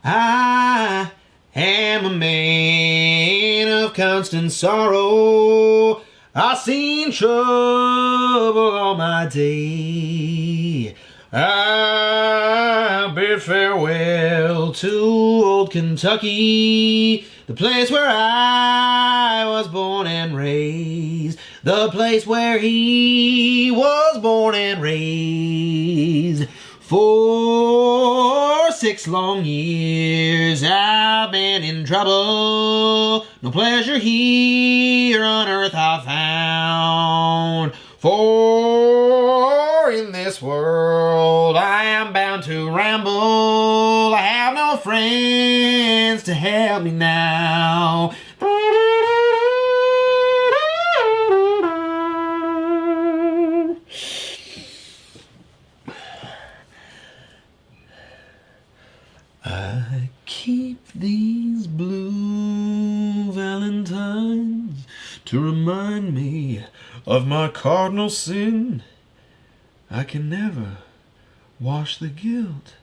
I am a man of constant sorrow. I've seen trouble all my day. I bid farewell to old Kentucky, the place where I was born and raised, the place where he was born and raised. For 6 long years I've been in trouble. No pleasure here on earth I found. For in this world I am bound to ramble. I have no friends to help me now. I keep these blue valentines to remind me of my cardinal sin. I can never wash the guilt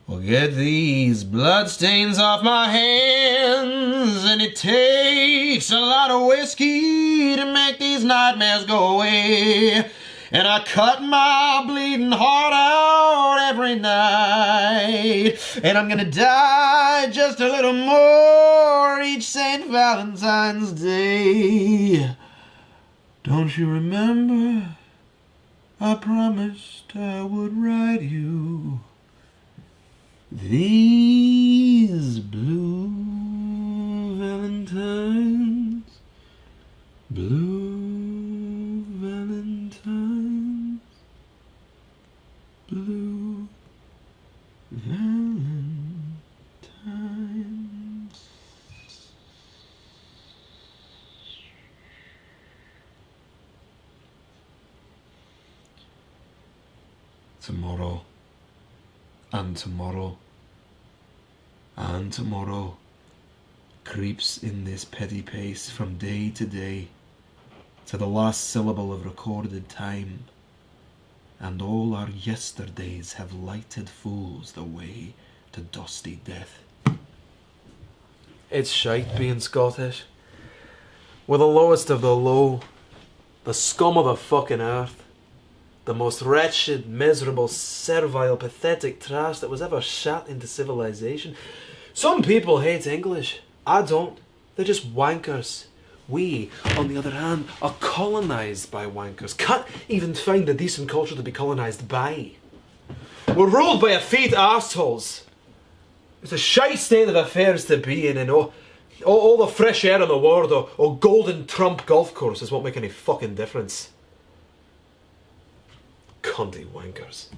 or get these bloodstains off my hands, and it takes a lot of whiskey to make these nightmares go away. And I cut my bleeding heart out every night. And I'm gonna die just a little more each St. Valentine's Day. Don't you remember? I promised I would write you these blue valentines. Blue valentines. Blue valentines. Tomorrow, and tomorrow, and tomorrow creeps in this petty pace from day to day, to the last syllable of recorded time, and all our yesterdays have lighted fools the way to dusty death. It's shite being Scottish. We're the lowest of the low, the scum of the fucking earth, the most wretched, miserable, servile, pathetic trash that was ever shat into civilization. Some people hate English. I don't. They're just wankers. We, on the other hand, are colonised by wankers. Can't even find a decent culture to be colonised by. We're ruled by effete arseholes. It's a shite state of affairs to be in, and all the fresh air in the world, or Golden Trump golf courses won't make any fucking difference. Cunty wankers.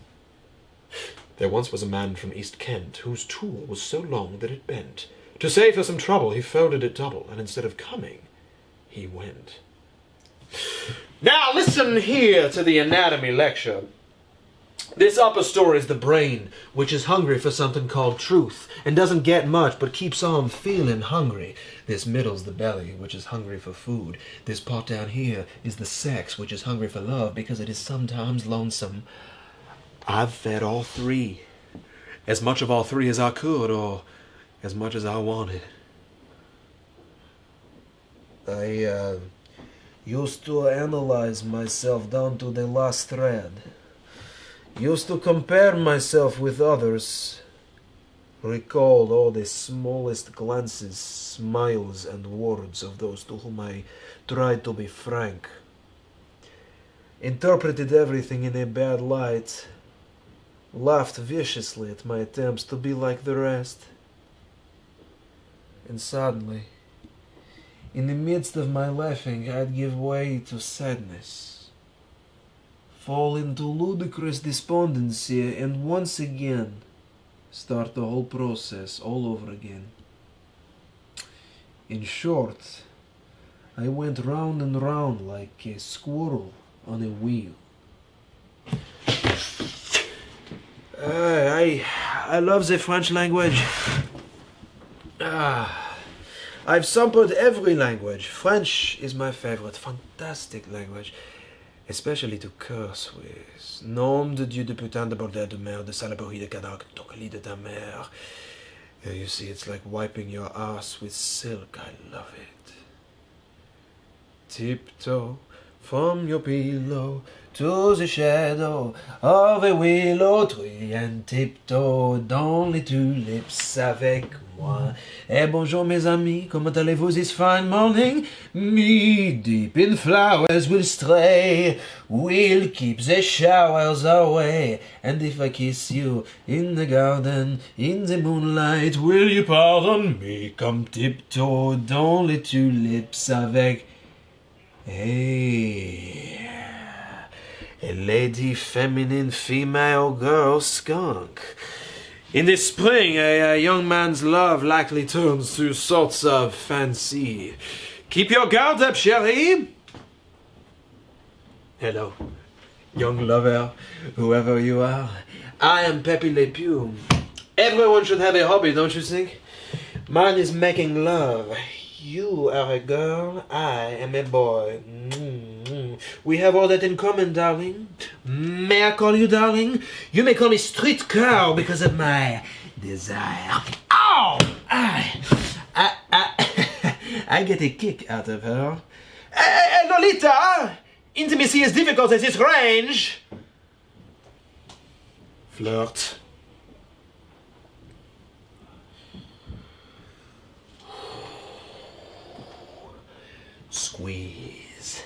There once was a man from East Kent whose tool was so long that it bent. To save her some trouble, he folded it double, and instead of coming, he went. Now listen here to the anatomy lecture. This upper story is the brain, which is hungry for something called truth, and doesn't get much, but keeps on feeling hungry. This middle's the belly, which is hungry for food. This part down here is the sex, which is hungry for love, because it is sometimes lonesome. I've fed all three. As much of all three as I could, or as much as I wanted. I used to analyze myself down to the last thread. Used to compare myself with others. Recalled all the smallest glances, smiles, and words of those to whom I tried to be frank. Interpreted everything in a bad light. Laughed viciously at my attempts to be like the rest. And suddenly, in the midst of my laughing, I'd give way to sadness. fall into ludicrous despondency and once again start the whole process all over again. In short, I went round and round like a squirrel on a wheel. I love the French language. I've sampled every language. French is my favorite. Fantastic language. Especially to curse with. Nom de Dieu de putain de bordel de merde, de saloperie de cadac, tocali de ta mère. You see, it's like wiping your ass with silk. I love it. Tiptoe from your pillow to the shadow of a willow tree and tiptoe dans les tulips avec moi. Eh bonjour mes amis, comment allez-vous this fine morning? Me deep in flowers will stray, we'll keep the showers away. And if I kiss you in the garden, in the moonlight, will you pardon me? Come tiptoe dans les tulips avec a lady, feminine, female, girl, skunk. In the spring, a young man's love likely turns to sorts of fancy. Keep your guard up, chérie. Hello, young lover, whoever you are. I am Pepe Le Pew. Everyone should have a hobby, don't you think? Mine is making love. You are a girl, I am a boy. We have all that in common, darling. May I call you darling? You may call me street cow because of my desire. Ow! I get a kick out of her. Lolita! Intimacy is difficult at this range. Flirt. Squeeze,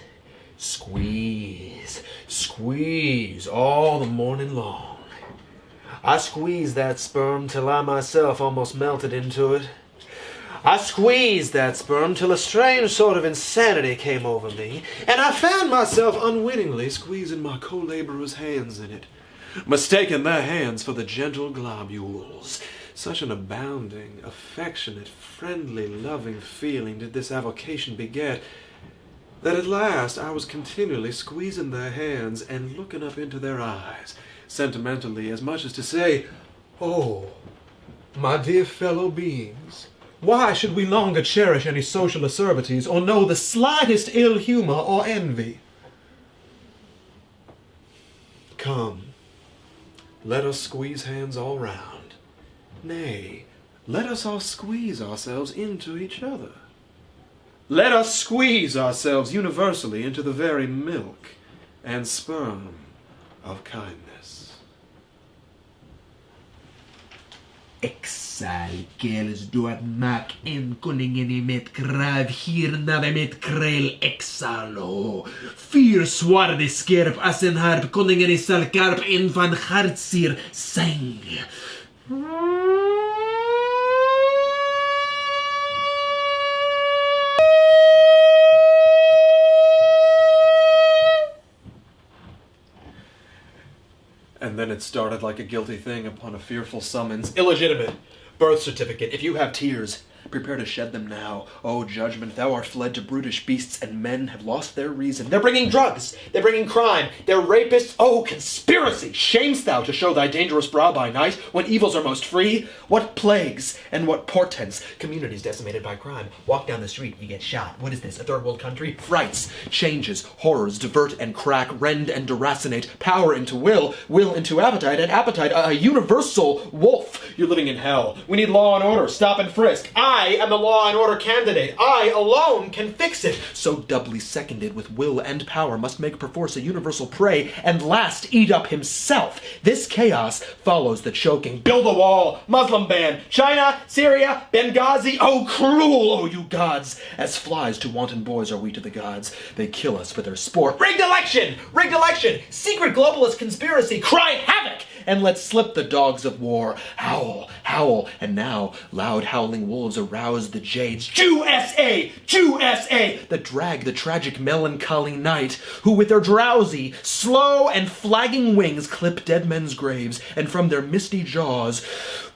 squeeze, squeeze all the morning long. I squeezed that sperm till I myself almost melted into it. I squeezed that sperm till a strange sort of insanity came over me, and I found myself unwittingly squeezing my co-laborers' hands in it, mistaking their hands for the gentle globules. Such an abounding, affectionate, friendly, loving feeling did this avocation beget, that at last I was continually squeezing their hands and looking up into their eyes, sentimentally, as much as to say, "Oh, my dear fellow beings, why should we longer cherish any social acerbities or know the slightest ill humor or envy? Come, let us squeeze hands all round. Nay, let us all squeeze ourselves into each other. Let us squeeze ourselves universally into the very milk and sperm of kindness." Exalkeles doet mak en koningin met krav hier nave met krel exalo. Fyr swarde skerp as en harp koningin is salkarp en van hartsir seng. And then it started like a guilty thing upon a fearful summons. Illegitimate. Birth certificate. If you have tears, prepare to shed them now. O judgment, thou art fled to brutish beasts, and men have lost their reason. They're bringing drugs. They're bringing crime. They're rapists. Oh, conspiracy! Shamest thou to show thy dangerous brow by night, when evils are most free? What plagues and what portents? Communities decimated by crime. Walk down the street, you get shot. What is this, a third world country? Frights, changes, horrors, divert and crack, rend and deracinate, power into will, will into appetite, and appetite a universal wolf. You're living in hell. We need law and order. Stop and frisk. I am the law and order candidate. I alone can fix it. So doubly seconded with will and power must make perforce a universal prey, and last eat up himself. This chaos follows the choking. Build a wall. Muslim ban. China, Syria, Benghazi. Oh, cruel, oh you gods. As flies to wanton boys are we to the gods. They kill us for their sport. Rigged election! Rigged election! Secret globalist conspiracy. Cry havoc! And let slip the dogs of war. Howl, howl, and now loud howling wolves are arouse the jades, Jew-S-A, Jew-S-A, that drag the tragic melancholy night, who with their drowsy, slow, and flagging wings clip dead men's graves, and from their misty jaws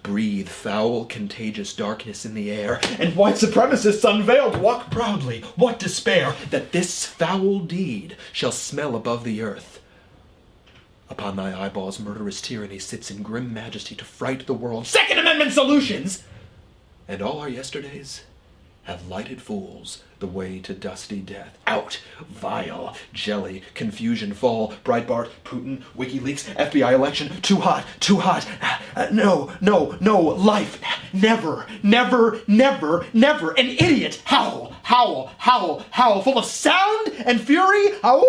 breathe foul, contagious darkness in the air, and white supremacists unveiled walk proudly. What despair that this foul deed shall smell above the earth. Upon thy eyeballs murderous tyranny sits in grim majesty to fright the world. Second Amendment solutions! And all our yesterdays have lighted fools the way to dusty death. Out, vile, jelly, confusion, fall, Breitbart, Putin, WikiLeaks, FBI election, too hot, no, life, never, an idiot, howl, full of sound and fury, howl.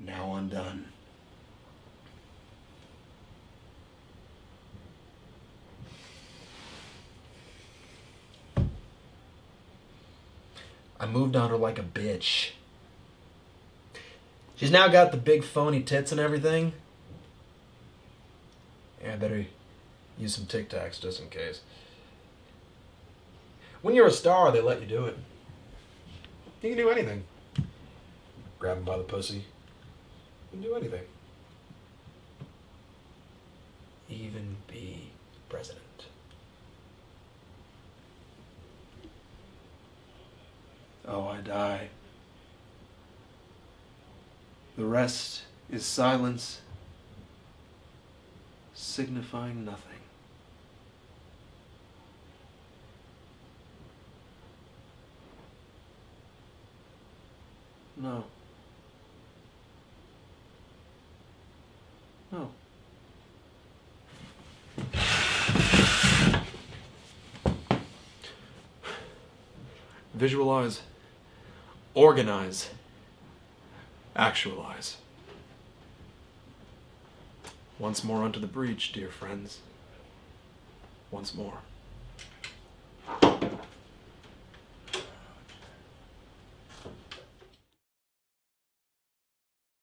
Now undone. I moved on her like a bitch. She's now got the big phony tits and everything. Yeah, I better use some Tic Tacs just in case. When you're a star, they let you do it. You can do anything. Grab him by the pussy. You can do anything. Even be president. Oh, I die. The rest is silence, signifying nothing. No. No. Visualize. Organize. Actualize. Once more unto the breach, dear friends. Once more.